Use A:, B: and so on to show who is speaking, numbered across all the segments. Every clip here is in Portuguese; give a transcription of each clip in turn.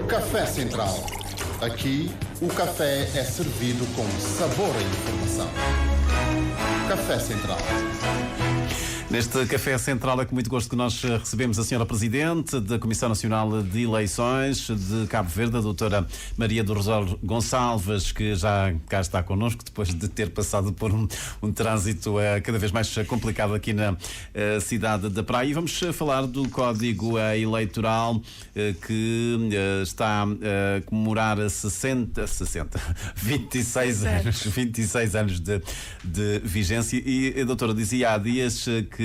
A: Café Central. Aqui, o café é servido com sabor e informação. Café Central.
B: Neste Café Central é com muito gosto que nós recebemos a Senhora Presidente da Comissão Nacional de Eleições de Cabo Verde, a Doutora Maria do Rosário Gonçalves, que já cá está connosco depois de ter passado por um trânsito cada vez mais complicado aqui na cidade da Praia. E vamos falar do Código Eleitoral que está a comemorar 26 anos de vigência. E a doutora dizia há dias que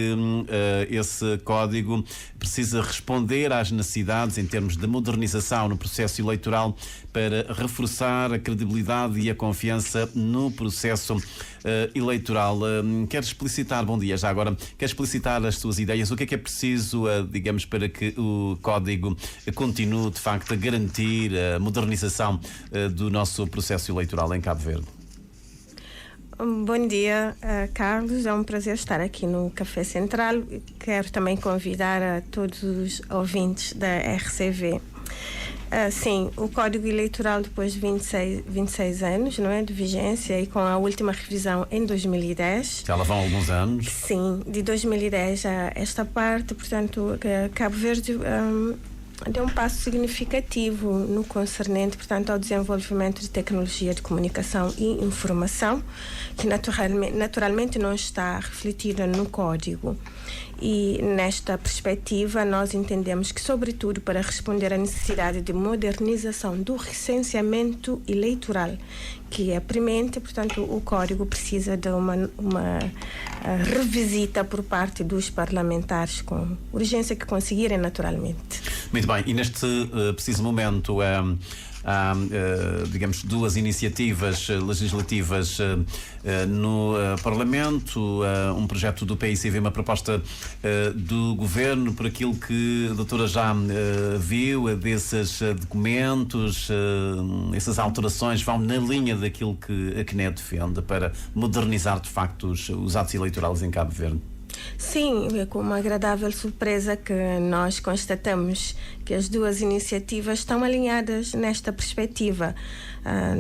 B: esse código precisa responder às necessidades em termos de modernização no processo eleitoral para reforçar a credibilidade e a confiança no processo eleitoral. Quer explicitar, bom dia já agora, quer explicitar as suas ideias, o que é preciso, digamos, para que o código continue de facto a garantir a modernização do nosso processo eleitoral em Cabo Verde?
C: Bom dia, Carlos. É um prazer estar aqui no Café Central. Quero também convidar a todos os ouvintes da RCV. Sim, o Código Eleitoral, depois de 26 anos, não é, de vigência, e com a última revisão em 2010.
B: Já lá vão alguns anos.
C: Sim, de 2010 a esta parte, portanto, Cabo Verde deu um passo significativo no concernente, portanto, ao desenvolvimento de tecnologia de comunicação e informação, que naturalmente não está refletida no Código. E nesta perspectiva nós entendemos que, sobretudo, para responder à necessidade de modernização do recenseamento eleitoral, que é premente, portanto, o Código precisa de uma revisita por parte dos parlamentares com urgência que conseguirem naturalmente.
B: Muito bem, e neste preciso momento há, digamos, duas iniciativas legislativas no Parlamento, um projeto do PICV, uma proposta do Governo. Por aquilo que a doutora já viu desses documentos, essas alterações vão na linha daquilo que a CNE defende para modernizar de facto os atos eleitorais em Cabo Verde?
C: Sim, é com uma agradável surpresa que nós constatamos que as duas iniciativas estão alinhadas nesta perspectiva.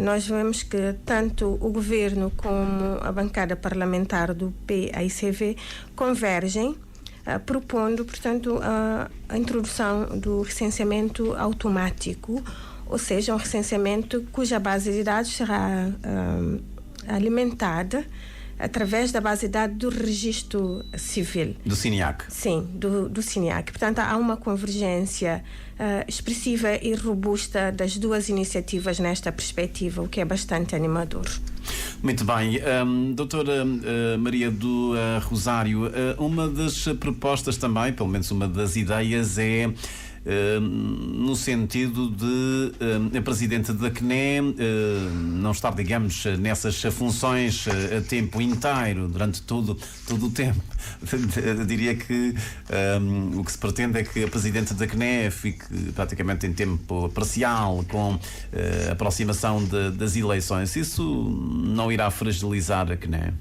C: Nós vemos que tanto o Governo como a bancada parlamentar do PICV convergem, propondo, portanto, a introdução do recenseamento automático, ou seja, um recenseamento cuja base de dados será alimentada através da base de dados do Registro Civil.
B: Do SINIAC.
C: Sim, do SINIAC. Portanto, há uma convergência expressiva e robusta das duas iniciativas nesta perspectiva, o que é bastante animador.
B: Muito bem. Doutora Maria do Rosário, uma das propostas também, pelo menos uma das ideias, é no sentido de a Presidente da CNE não estar, digamos, nessas funções a tempo inteiro, durante todo o tempo. Diria que o que se pretende é que a Presidente da CNE fique praticamente em tempo parcial com a aproximação das eleições. Isso não irá fragilizar a CNE?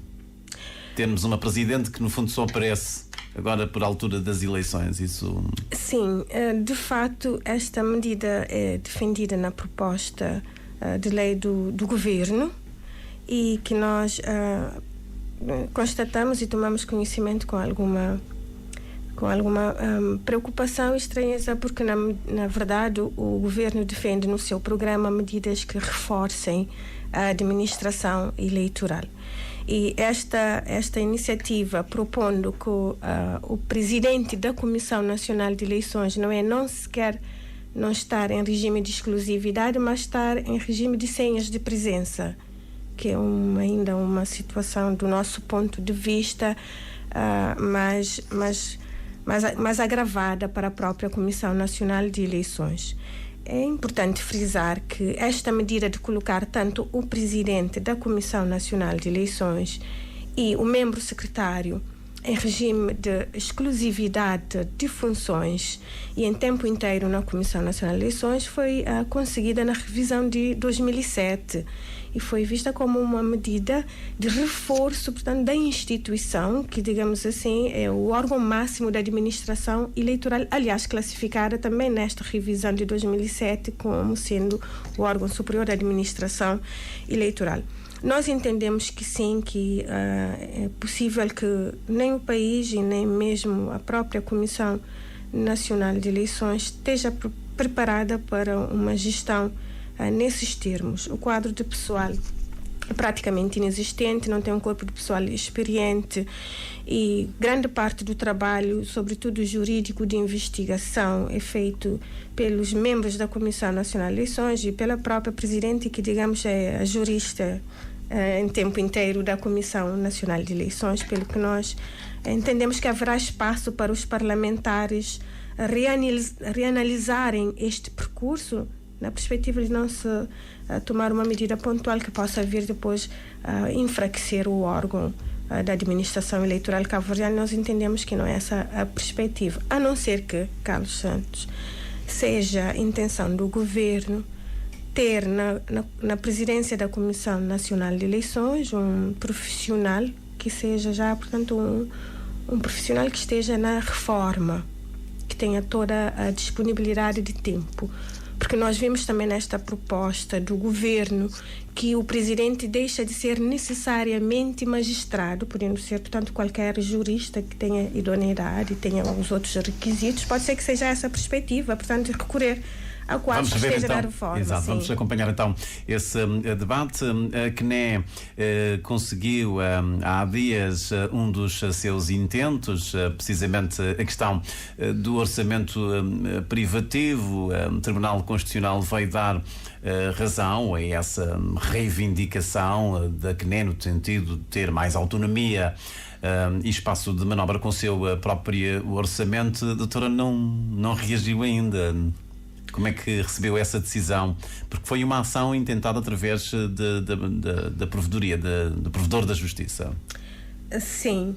B: Termos uma Presidente que no fundo só aparece agora por altura das eleições, isso...
C: Sim, de facto esta medida é defendida na proposta de lei do Governo e que nós constatamos e tomamos conhecimento com alguma preocupação e estranheza, porque na verdade o Governo defende no seu programa medidas que reforcem a administração eleitoral. E esta iniciativa, propondo que o presidente da Comissão Nacional de Eleições não estar em regime de exclusividade, mas estar em regime de senhas de presença, que é ainda uma situação do nosso ponto de vista mais agravada para a própria Comissão Nacional de Eleições. É importante frisar que esta medida de colocar tanto o presidente da Comissão Nacional de Eleições e o membro secretário em regime de exclusividade de funções e em tempo inteiro na Comissão Nacional de Eleições foi conseguida na revisão de 2007 e foi vista como uma medida de reforço, portanto, da instituição, que, digamos assim, é o órgão máximo da administração eleitoral, aliás, classificada também nesta revisão de 2007 como sendo o órgão superior da administração eleitoral. Nós entendemos que sim, que é possível que nem o país e nem mesmo a própria Comissão Nacional de Eleições esteja preparada para uma gestão nesses termos. O quadro de pessoal é praticamente inexistente, não tem um corpo de pessoal experiente e grande parte do trabalho, sobretudo jurídico de investigação, é feito pelos membros da Comissão Nacional de Eleições e pela própria Presidente, que, digamos, é a jurista em tempo inteiro da Comissão Nacional de Eleições, pelo que nós entendemos que haverá espaço para os parlamentares reanalisarem este percurso na perspectiva de não se tomar uma medida pontual que possa vir depois enfraquecer o órgão da administração eleitoral cabo-verdiana. Nós entendemos que não é essa a perspectiva, a não ser que, Carlos Santos, seja a intenção do governo ter na presidência da Comissão Nacional de Eleições um profissional que seja já, portanto, um profissional que esteja na reforma, que tenha toda a disponibilidade de tempo. Porque nós vimos também nesta proposta do governo que o presidente deixa de ser necessariamente magistrado, podendo ser, portanto, qualquer jurista que tenha idoneidade e tenha os outros requisitos. Pode ser que seja essa a perspectiva, portanto, recorrer ao quadro que esteja da reforma.
B: Exato,
C: sim.
B: Vamos acompanhar então esse debate. A CNE conseguiu há dias um dos seus intentos, precisamente a questão do orçamento privativo. O Tribunal Constitucional veio dar razão a essa reivindicação da CNE no sentido de ter mais autonomia e espaço de manobra com o seu próprio orçamento. A doutora não reagiu ainda. Como é que recebeu essa decisão? Porque foi uma ação intentada através da Provedoria, do Provedor da Justiça.
C: Sim.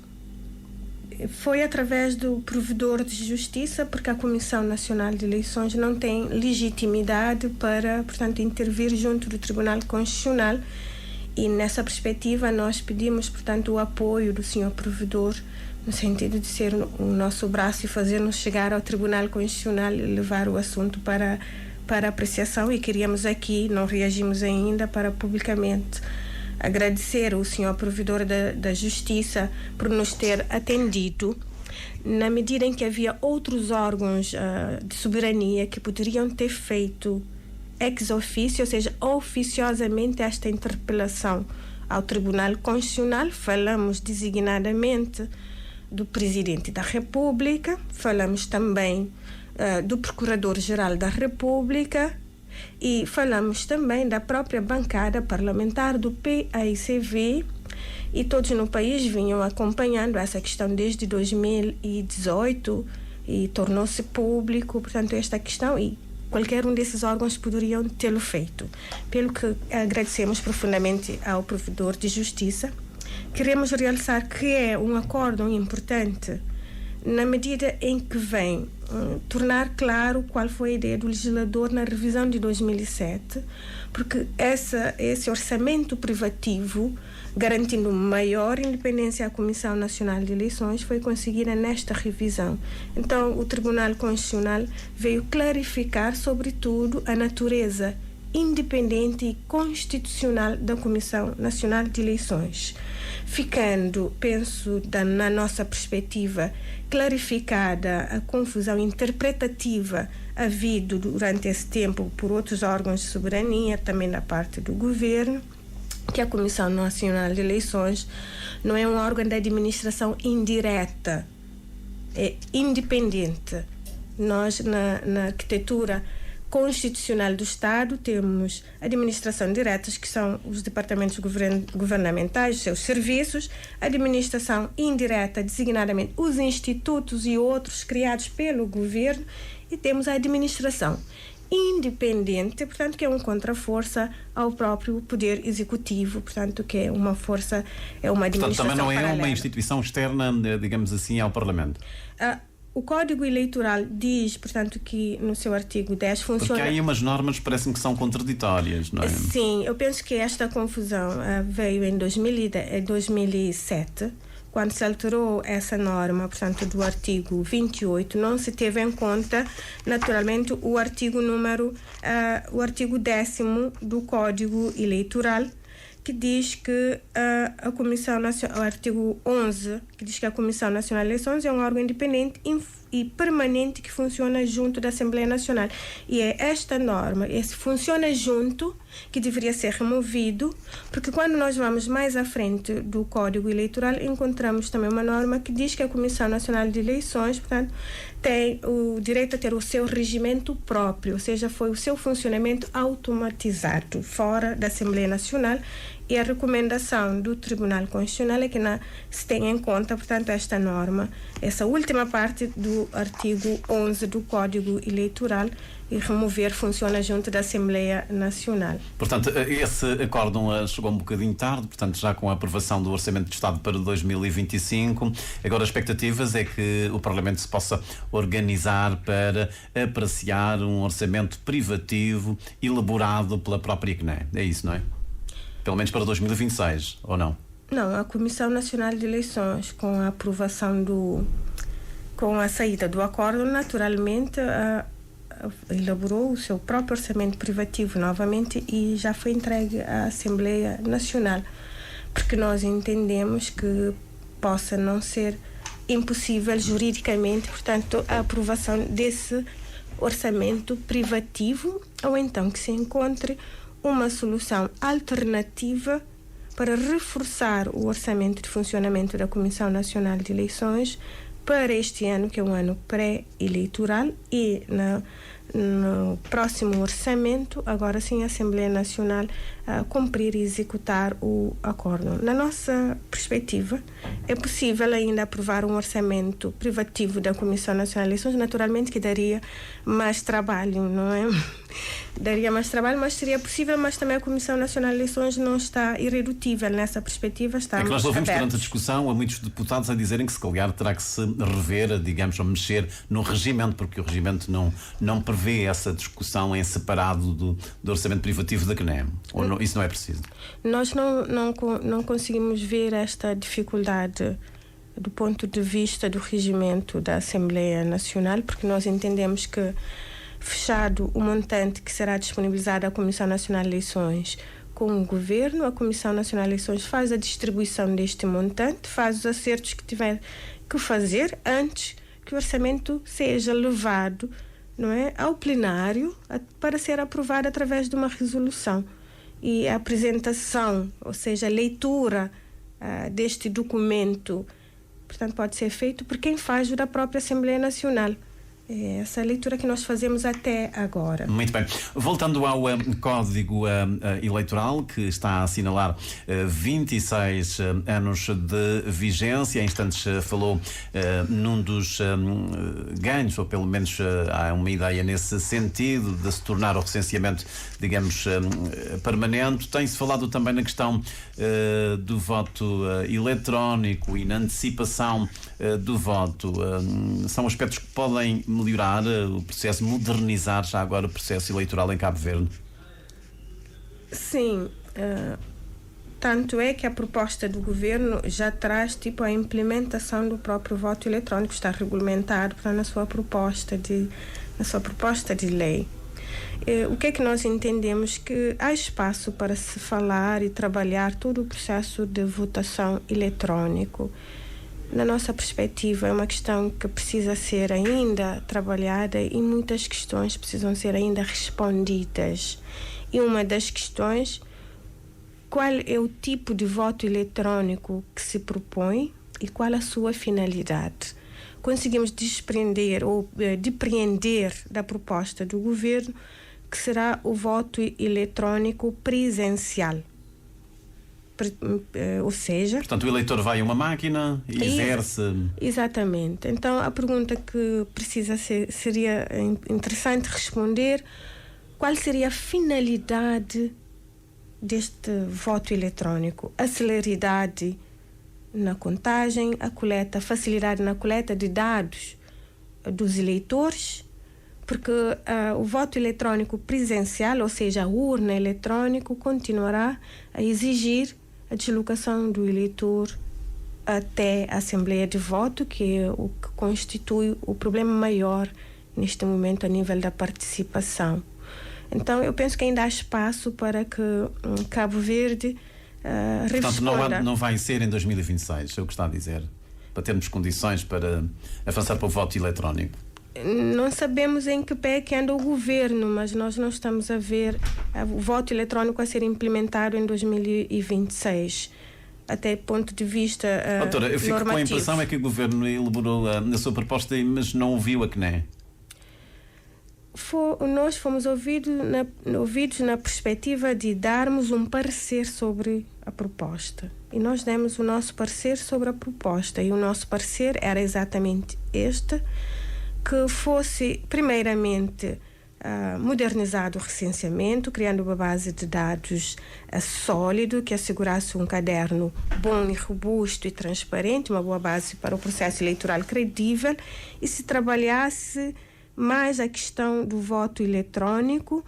C: Foi através do Provedor de Justiça, porque a Comissão Nacional de Eleições não tem legitimidade para, portanto, intervir junto do Tribunal Constitucional. E nessa perspectiva nós pedimos, portanto, o apoio do Sr. Provedor, no sentido de ser o nosso braço e fazer-nos chegar ao Tribunal Constitucional e levar o assunto para apreciação. E queríamos aqui, não reagimos ainda, para publicamente agradecer o Sr. Provedor da Justiça por nos ter atendido, na medida em que havia outros órgãos de soberania que poderiam ter feito ex officio, ou seja, oficiosamente, esta interpelação ao Tribunal Constitucional. Falamos designadamente do Presidente da República, falamos também do Procurador-Geral da República e falamos também da própria bancada parlamentar do PAICV, e todos no país vinham acompanhando essa questão desde 2018 e tornou-se público, portanto, esta questão, e qualquer um desses órgãos poderiam tê-lo feito. Pelo que agradecemos profundamente ao Provedor de Justiça. Queremos realçar que é um acórdão importante na medida em que vem tornar claro qual foi a ideia do legislador na revisão de 2007, porque esse orçamento privativo, garantindo maior independência à Comissão Nacional de Eleições, foi conseguida nesta revisão. Então, o Tribunal Constitucional veio clarificar, sobretudo, a natureza independente e constitucional da Comissão Nacional de Eleições, ficando, penso, na nossa perspectiva, clarificada a confusão interpretativa havida durante esse tempo por outros órgãos de soberania, também da parte do governo, que a Comissão Nacional de Eleições não é um órgão da administração indireta, é independente. Nós, na arquitetura constitucional do Estado, temos administração diretas, que são os departamentos governamentais, seus serviços, administração indireta, designadamente os institutos e outros criados pelo governo, e temos a administração, independente, portanto, que é um contraforça ao próprio Poder Executivo, portanto, que é uma força, é uma administração
B: Portanto, também não é
C: paralela.
B: uma instituição externa, digamos assim, ao Parlamento.
C: O Código Eleitoral diz, portanto, que no seu artigo 10 funciona...
B: Porque há aí umas normas que parecem que são contraditórias, não é?
C: Sim, eu penso que esta confusão veio em 2007, quando se alterou essa norma, portanto, do artigo 28, não se teve em conta, naturalmente, o artigo 10º do Código Eleitoral, que diz que a Comissão Nacional, o artigo 11, que diz que a Comissão Nacional de Eleições é um órgão independente e permanente que funciona junto da Assembleia Nacional. E é esta norma, esse funciona junto, que deveria ser removido, porque quando nós vamos mais à frente do Código Eleitoral, encontramos também uma norma que diz que a Comissão Nacional de Eleições, portanto, tem o direito a ter o seu regimento próprio, ou seja, foi o seu funcionamento automatizado fora da Assembleia Nacional. E a recomendação do Tribunal Constitucional é que se tenha em conta, portanto, esta norma, essa última parte do artigo 11 do Código Eleitoral, e remover funciona junto da Assembleia Nacional.
B: Portanto, esse acórdão chegou um bocadinho tarde, portanto, já com a aprovação do Orçamento de Estado para 2025. Agora, as expectativas é que o Parlamento se possa organizar para apreciar um orçamento privativo elaborado pela própria CNE. É isso, não é? Pelo menos para 2026, ou não?
C: Não, a Comissão Nacional de Eleições, com a aprovação com a saída do acordo, naturalmente elaborou o seu próprio orçamento privativo novamente e já foi entregue à Assembleia Nacional, porque nós entendemos que possa não ser impossível juridicamente, portanto, a aprovação desse orçamento privativo, ou então que se encontre uma solução alternativa para reforçar o orçamento de funcionamento da Comissão Nacional de Eleições para este ano, que é um ano pré-eleitoral, e no próximo orçamento, agora sim, a Assembleia Nacional cumprir e executar o acordo. Na nossa perspectiva, é possível ainda aprovar um orçamento privativo da Comissão Nacional de Eleições, naturalmente que daria mais trabalho, não é? Daria mais trabalho, mas seria possível, mas também a Comissão Nacional de Eleições não está irredutível nessa perspectiva.
B: É que nós ouvimos durante a discussão a muitos deputados a dizerem que se calhar terá que se rever, digamos, ou mexer no regimento, porque o regimento não prevê essa discussão em separado do orçamento privativo da CNE. Ou não, isso não é preciso? Nós
C: não conseguimos ver esta dificuldade do ponto de vista do regimento da Assembleia Nacional, porque nós entendemos que, fechado o montante que será disponibilizado à Comissão Nacional de Eleições com o Governo, a Comissão Nacional de Eleições faz a distribuição deste montante, faz os acertos que tiver que fazer antes que o orçamento seja levado, não é, ao plenário para ser aprovado através de uma resolução. E a apresentação, ou seja, a leitura deste documento, portanto, pode ser feito por quem faz o da própria Assembleia Nacional. É essa leitura que nós fazemos até agora.
B: Muito bem. Voltando ao Código Eleitoral, que está a assinalar 26 anos de vigência. Em instantes falou num dos ganhos, ou pelo menos há uma ideia nesse sentido, de se tornar o recenseamento, digamos, permanente. Tem-se falado também na questão do voto eletrónico e na antecipação do voto. São aspectos que podem melhorar o processo, modernizar já agora o processo eleitoral em Cabo Verde?
C: Sim, tanto é que a proposta do governo já traz a implementação do próprio voto eletrónico, está regulamentado na sua proposta de lei. O que é que nós entendemos? Que há espaço para se falar e trabalhar todo o processo de votação eletrônico. Na nossa perspectiva, é uma questão que precisa ser ainda trabalhada e muitas questões precisam ser ainda respondidas. E uma das questões, qual é o tipo de voto eletrônico que se propõe e qual a sua finalidade? Conseguimos desprender ou depreender da proposta do governo que será o voto eletrônico presencial. Ou seja...
B: Portanto, o eleitor vai a uma máquina e exerce...
C: Exatamente. Então, a pergunta que seria interessante responder, qual seria a finalidade deste voto eletrônico? A celeridade na contagem, a coleta, facilidade na coleta de dados dos eleitores, porque o voto eletrônico presencial, ou seja, a urna eletrônica, continuará a exigir a deslocação do eleitor até a Assembleia de Voto, que é o que constitui o problema maior neste momento a nível da participação. Então, eu penso que ainda há espaço para que Cabo Verde
B: portanto,
C: responda.
B: não vai ser em 2026, é o que está a dizer, para termos condições para avançar para o voto eletrónico.
C: Não sabemos em que pé que anda o governo, mas nós não estamos a ver o voto eletrônico a ser implementado em 2026. Até ponto de vista
B: Doutora, eu fico
C: normativo.
B: com a impressão é que o governo elaborou a sua proposta, mas não ouviu a CNE.
C: Nós fomos ouvidos na perspectiva de darmos um parecer sobre a proposta. E nós demos o nosso parecer sobre a proposta. E o nosso parecer era exatamente este, que fosse, primeiramente, modernizado o recenseamento, criando uma base de dados sólido, que assegurasse um caderno bom e robusto e transparente, uma boa base para o processo eleitoral credível, e se trabalhasse mais a questão do voto eletrônico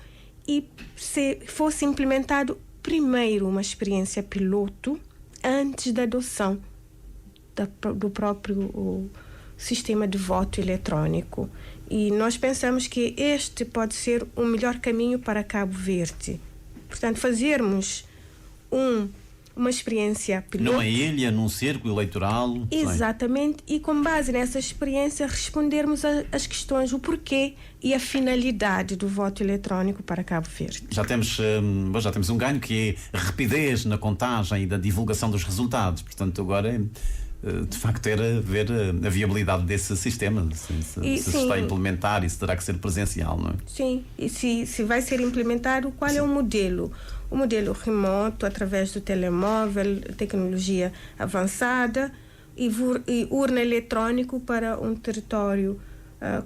C: e se fosse implementado primeiro uma experiência piloto antes da adoção do próprio sistema de voto eletrônico. E nós pensamos que este pode ser o melhor caminho para Cabo Verde. Portanto, fazermos uma experiência piloto.
B: Numa ilha, num círculo eleitoral.
C: Exatamente. E com base nessa experiência respondermos às questões, o porquê e a finalidade do voto eletrônico para Cabo Verde.
B: Já temos um ganho, que é a rapidez na contagem e da divulgação dos resultados. Portanto, agora de facto era ver a viabilidade desse sistema, se está a implementar e se terá que ser presencial, não é?
C: Sim, e se vai ser implementado, qual é o modelo? O modelo remoto, através do telemóvel, tecnologia avançada e urna eletrônico para um território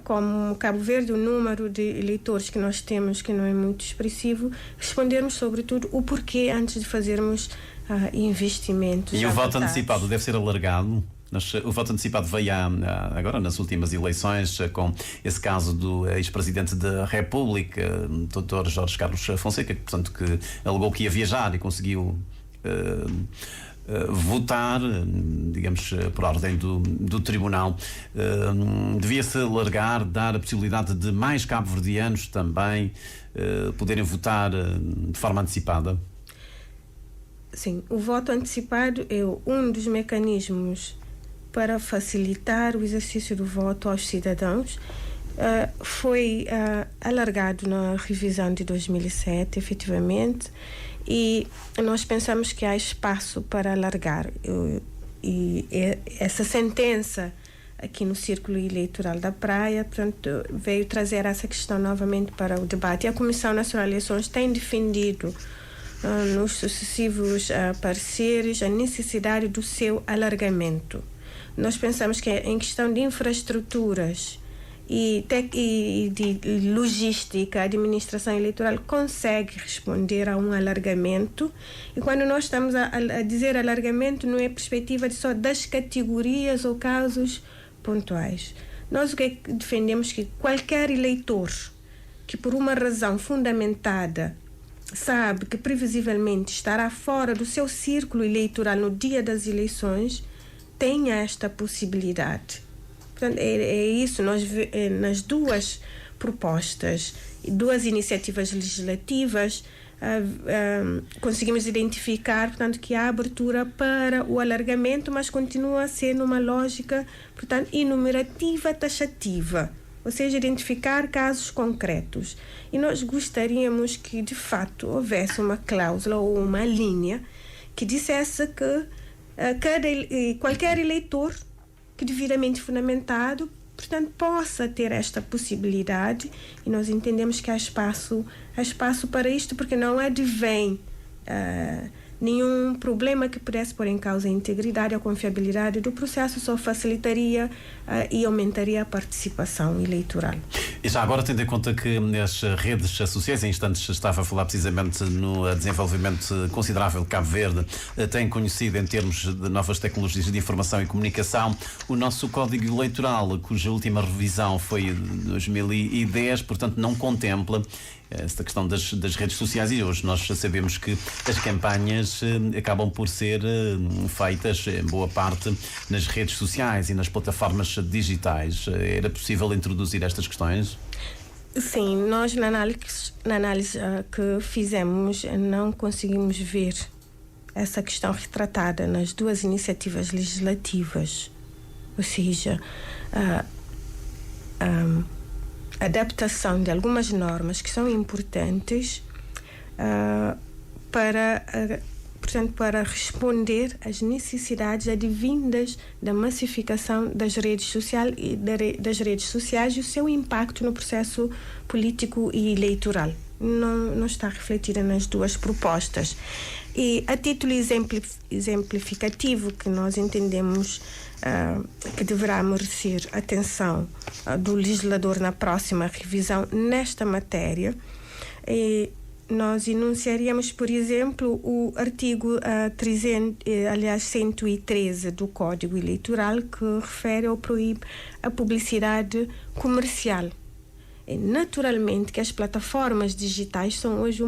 C: como Cabo Verde, o número de eleitores que nós temos, que não é muito expressivo, respondermos sobretudo o porquê antes de fazermos investimentos.
B: E o voto antecipado deve ser alargado? O voto antecipado veio agora nas últimas eleições, com esse caso do ex-presidente da República, Dr. Jorge Carlos Fonseca, portanto, que alegou que ia viajar e conseguiu votar, digamos, por ordem do tribunal. Devia-se alargar, dar a possibilidade de mais cabo-verdianos também poderem votar de forma antecipada?
C: Sim, o voto antecipado é um dos mecanismos para facilitar o exercício do voto aos cidadãos. Foi alargado na revisão de 2007, efetivamente, e nós pensamos que há espaço para alargar. E essa sentença aqui no Círculo Eleitoral da Praia, portanto, veio trazer essa questão novamente para o debate. E a Comissão Nacional de Eleições tem defendido nos sucessivos pareceres a necessidade do seu alargamento. Nós pensamos que em questão de infraestruturas e de logística, a administração eleitoral consegue responder a um alargamento. E quando nós estamos a dizer alargamento, não é perspectiva só das categorias ou casos pontuais. Nós o que defendemos que qualquer eleitor que por uma razão fundamentada sabe que previsivelmente estará fora do seu círculo eleitoral no dia das eleições, tenha esta possibilidade. Portanto, é isso. Nós, nas duas propostas, duas iniciativas legislativas, conseguimos identificar, portanto, que há abertura para o alargamento, mas continua a ser numa lógica, portanto, enumerativa, taxativa, ou seja, identificar casos concretos. E nós gostaríamos que, de fato, houvesse uma cláusula ou uma linha que dissesse que qualquer eleitor que devidamente fundamentado, portanto, possa ter esta possibilidade, e nós entendemos que há espaço para isto, porque não advém nenhum problema que pudesse pôr em causa a integridade e a confiabilidade do processo, só facilitaria e aumentaria a participação eleitoral.
B: E já agora, tendo em conta que as redes sociais, em instantes estava a falar precisamente no desenvolvimento considerável de Cabo Verde, tem conhecido em termos de novas tecnologias de informação e comunicação, o nosso Código Eleitoral, cuja última revisão foi em 2010, portanto não contempla esta questão das redes sociais, e hoje nós sabemos que as campanhas acabam por ser feitas, em boa parte, nas redes sociais e nas plataformas digitais. Era possível introduzir estas questões?
C: Sim, nós na análise que fizemos não conseguimos ver essa questão retratada nas duas iniciativas legislativas, ou seja, adaptação de algumas normas que são importantes para responder às necessidades advindas da massificação das redes sociais e o seu impacto no processo político e eleitoral. Não está refletida nas duas propostas. E a título exemplificativo que nós entendemos que deverá merecer atenção do legislador na próxima revisão nesta matéria, nós enunciaríamos, por exemplo, o artigo 113 do Código Eleitoral, que refere ou proíbe a publicidade comercial. E, naturalmente que as plataformas digitais são hoje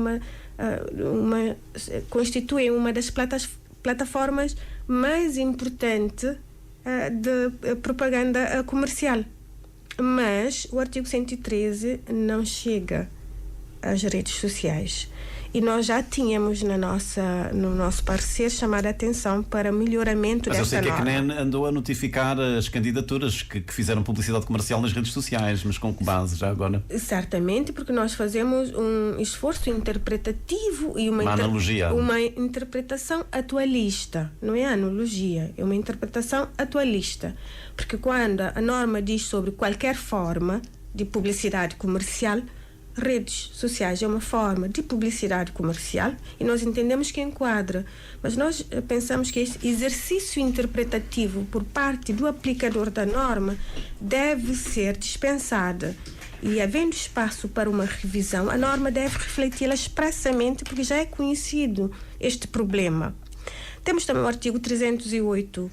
C: constituem uma das plataformas mais importantes de propaganda comercial. Mas o artigo 113 não chega às redes sociais. E nós já tínhamos no nosso parecer chamado a atenção para melhoramento desta norma.
B: Mas eu sei que a CNE andou a notificar as candidaturas que fizeram publicidade comercial nas redes sociais, mas com que base já agora?
C: Certamente, porque nós fazemos um esforço interpretativo e uma interpretação atualista. Não é analogia, é uma interpretação atualista. Porque quando a norma diz sobre qualquer forma de publicidade comercial, redes sociais é uma forma de publicidade comercial e nós entendemos que enquadra, mas nós pensamos que este exercício interpretativo por parte do aplicador da norma deve ser dispensado e, havendo espaço para uma revisão, a norma deve refleti-la expressamente, porque já é conhecido este problema. Temos também o artigo 308,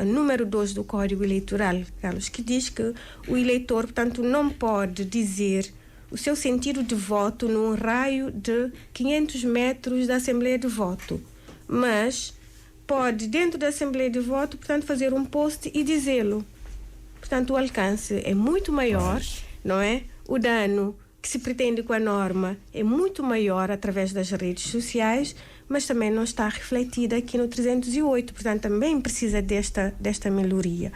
C: número 2 do Código Eleitoral, Carlos, que diz que o eleitor, portanto, não pode dizer o seu sentido de voto num raio de 500 metros da Assembleia de Voto, mas pode, dentro da Assembleia de Voto, portanto, fazer um post e dizê-lo. Portanto, o alcance é muito maior, não é? O dano que se pretende com a norma é muito maior através das redes sociais, mas também não está refletida aqui no 308, portanto, também precisa desta melhoria.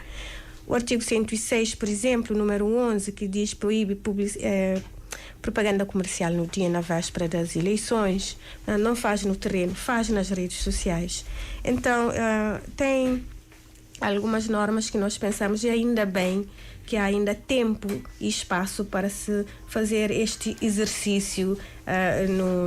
C: O artigo 106, por exemplo, número 11, que diz proíbe propaganda comercial no dia e na véspera das eleições, não faz no terreno, faz nas redes sociais. Então, tem algumas normas que nós pensamos, e ainda bem que há ainda tempo e espaço para se fazer este exercício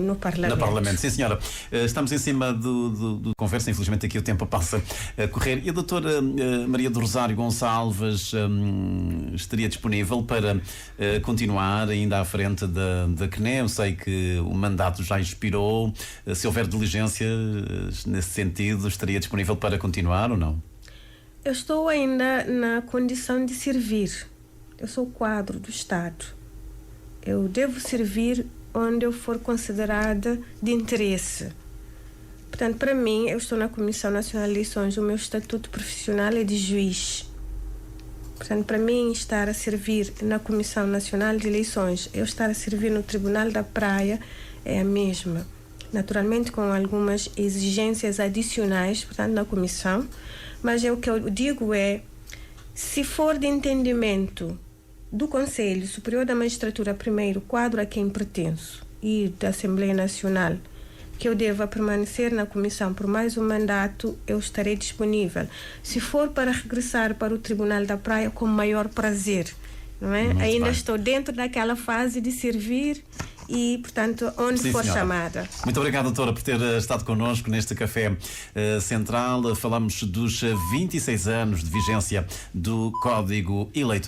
C: no Parlamento.
B: No Parlamento, sim, senhora. Estamos em cima do conversa, infelizmente aqui o tempo passa a correr. E a doutora Maria do Rosário Gonçalves estaria disponível para continuar ainda à frente da CNE? Eu sei que o mandato já expirou. Se houver diligência nesse sentido, estaria disponível para continuar ou não?
C: Eu estou ainda na condição de servir. Eu sou quadro do Estado. Eu devo servir onde eu for considerada de interesse. Portanto, para mim, eu estou na Comissão Nacional de Eleições, o meu estatuto profissional é de juiz. Portanto, para mim, estar a servir na Comissão Nacional de Eleições, eu estar a servir no Tribunal da Praia é a mesma. Naturalmente, com algumas exigências adicionais, portanto, na Comissão. Mas o que eu digo é, se for de entendimento do Conselho Superior da Magistratura, primeiro, quadro a quem pertenço, e da Assembleia Nacional, que eu deva permanecer na Comissão por mais um mandato, eu estarei disponível. Se for para regressar para o Tribunal da Praia, com maior prazer. Não é? Ainda estou dentro daquela fase de servir e, portanto, onde
B: Sim,
C: for
B: senhora.
C: chamada.
B: Muito obrigado, doutora, por ter estado connosco neste Café Central. Falamos dos 26 anos de vigência do Código Eleitoral.